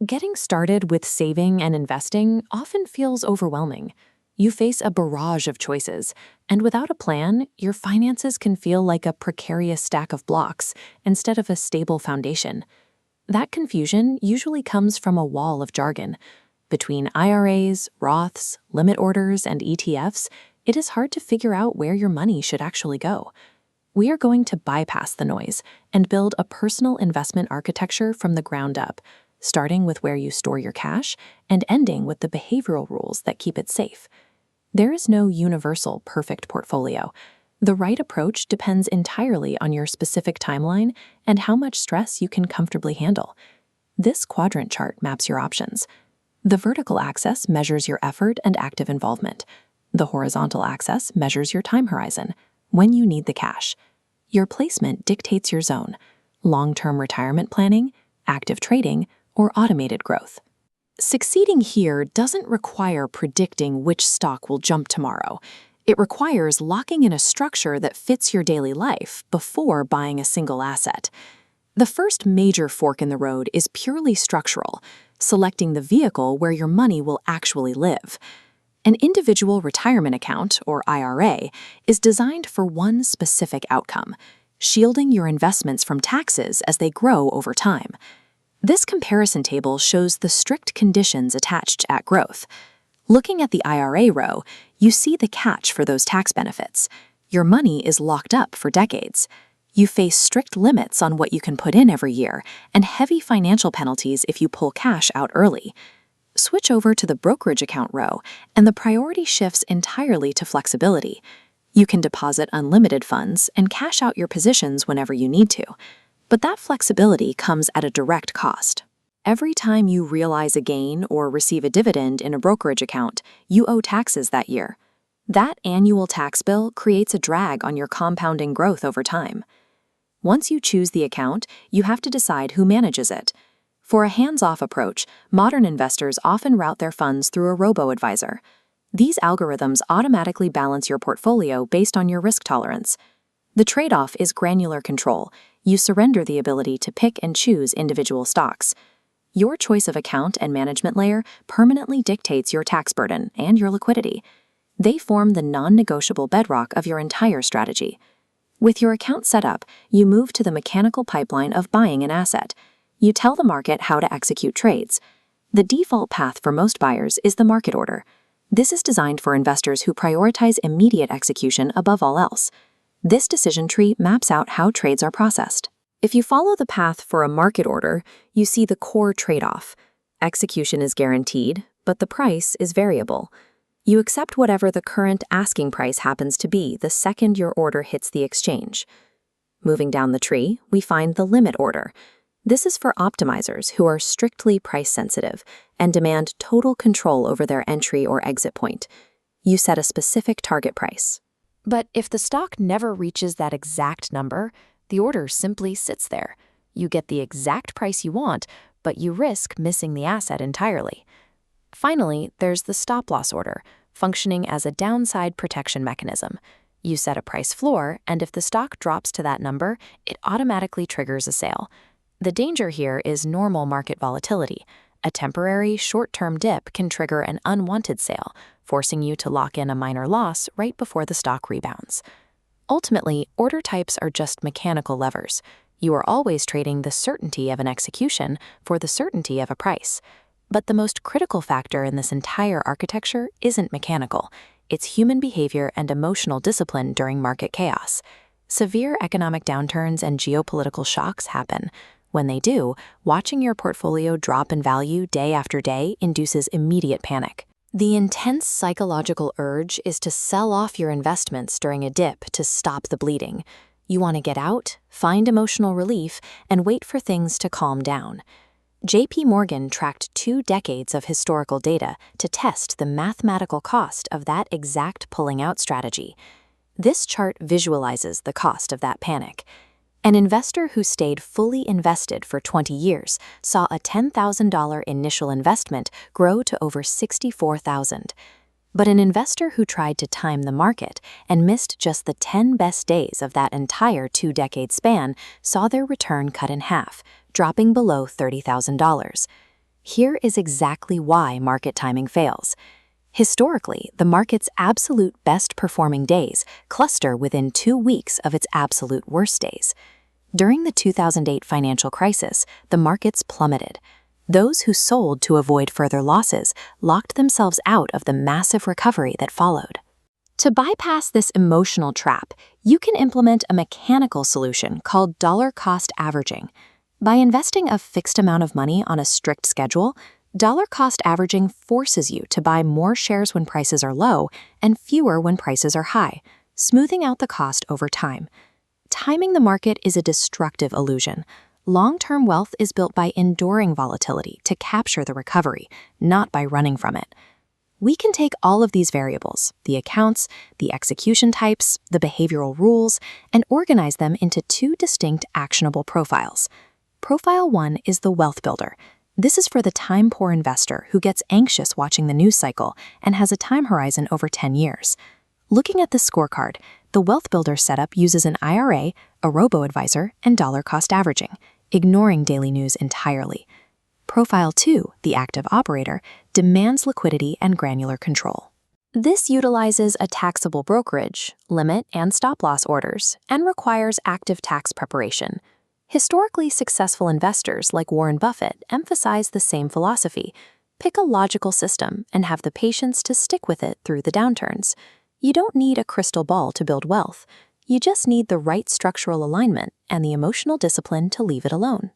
Getting started with saving and investing often feels overwhelming. You face a barrage of choices, and without a plan, your finances can feel like a precarious stack of blocks instead of a stable foundation. That confusion usually comes from a wall of jargon. Between IRAs, Roths, limit orders, and ETFs, it is hard to figure out where your money should actually go. We are going to bypass the noise and build a personal investment architecture from the ground up, starting with where you store your cash and ending with the behavioral rules that keep it safe. There is no universal perfect portfolio. The right approach depends entirely on your specific timeline and how much stress you can comfortably handle. This quadrant chart maps your options. The vertical axis measures your effort and active involvement. The horizontal axis measures your time horizon, when you need the cash. Your placement dictates your zone: long-term retirement planning, active trading, or automated growth. Succeeding here doesn't require predicting which stock will jump tomorrow. It requires locking in a structure that fits your daily life before buying a single asset. The first major fork in the road is purely structural, selecting the vehicle where your money will actually live. An individual retirement account, or IRA, is designed for one specific outcome: shielding your investments from taxes as they grow over time. This comparison table shows the strict conditions attached at growth. Looking at the IRA row, you see the catch for those tax benefits. Your money is locked up for decades. You face strict limits on what you can put in every year and heavy financial penalties if you pull cash out early. Switch over to the brokerage account row, and the priority shifts entirely to flexibility. You can deposit unlimited funds and cash out your positions whenever you need to. But that flexibility comes at a direct cost. Every time you realize a gain or receive a dividend in a brokerage account, you owe taxes that year. That annual tax bill creates a drag on your compounding growth over time. Once you choose the account, you have to decide who manages it. For a hands-off approach, modern investors often route their funds through a robo-advisor. These algorithms automatically balance your portfolio based on your risk tolerance. The trade-off is granular control. You surrender the ability to pick and choose individual stocks. Your choice of account and management layer permanently dictates your tax burden and your liquidity. They form the non-negotiable bedrock of your entire strategy. With your account set up, you move to the mechanical pipeline of buying an asset. You tell the market how to execute trades. The default path for most buyers is the market order. This is designed for investors who prioritize immediate execution above all else. This decision tree maps out how trades are processed. If you follow the path for a market order, you see the core trade-off. Execution is guaranteed, but the price is variable. You accept whatever the current asking price happens to be the second your order hits the exchange. Moving down the tree, we find the limit order. This is for optimizers who are strictly price-sensitive and demand total control over their entry or exit point. You set a specific target price. But if the stock never reaches that exact number, the order simply sits there. You get the exact price you want, but you risk missing the asset entirely. Finally, there's the stop-loss order, functioning as a downside protection mechanism. You set a price floor, and if the stock drops to that number, it automatically triggers a sale. The danger here is normal market volatility. A temporary, short-term dip can trigger an unwanted sale, forcing you to lock in a minor loss right before the stock rebounds. Ultimately, order types are just mechanical levers. You are always trading the certainty of an execution for the certainty of a price. But the most critical factor in this entire architecture isn't mechanical. It's human behavior and emotional discipline during market chaos. Severe economic downturns and geopolitical shocks happen. When they do, watching your portfolio drop in value day after day induces immediate panic. The intense psychological urge is to sell off your investments during a dip to stop the bleeding. You want to get out, find emotional relief, and wait for things to calm down. J.P. Morgan tracked 2 decades of historical data to test the mathematical cost of that exact pulling out strategy. This chart visualizes the cost of that panic. An investor who stayed fully invested for 20 years saw a $10,000 initial investment grow to over $64,000. But an investor who tried to time the market and missed just the 10 best days of that entire 2-decade span saw their return cut in half, dropping below $30,000. Here is exactly why market timing fails. Historically, the market's absolute best performing days cluster within 2 weeks of its absolute worst days. During the 2008 financial crisis, the markets plummeted. Those who sold to avoid further losses locked themselves out of the massive recovery that followed. To bypass this emotional trap, you can implement a mechanical solution called dollar cost averaging. By investing a fixed amount of money on a strict schedule, dollar cost averaging forces you to buy more shares when prices are low and fewer when prices are high, smoothing out the cost over time. Timing the market is a destructive illusion. Long-term wealth is built by enduring volatility to capture the recovery, not by running from it. We can take all of these variables, the accounts, the execution types, the behavioral rules, and organize them into 2 distinct actionable profiles. Profile 1 is the wealth builder. This is for the time-poor investor who gets anxious watching the news cycle and has a time horizon over 10 years. Looking at this scorecard, the wealth builder setup uses an IRA, a robo-advisor, and dollar cost averaging, ignoring daily news entirely. Profile 2, the active operator, demands liquidity and granular control. This utilizes a taxable brokerage, limit and stop-loss orders, and requires active tax preparation. Historically successful investors like Warren Buffett emphasize the same philosophy. Pick a logical system and have the patience to stick with it through the downturns. You don't need a crystal ball to build wealth. You just need the right structural alignment and the emotional discipline to leave it alone.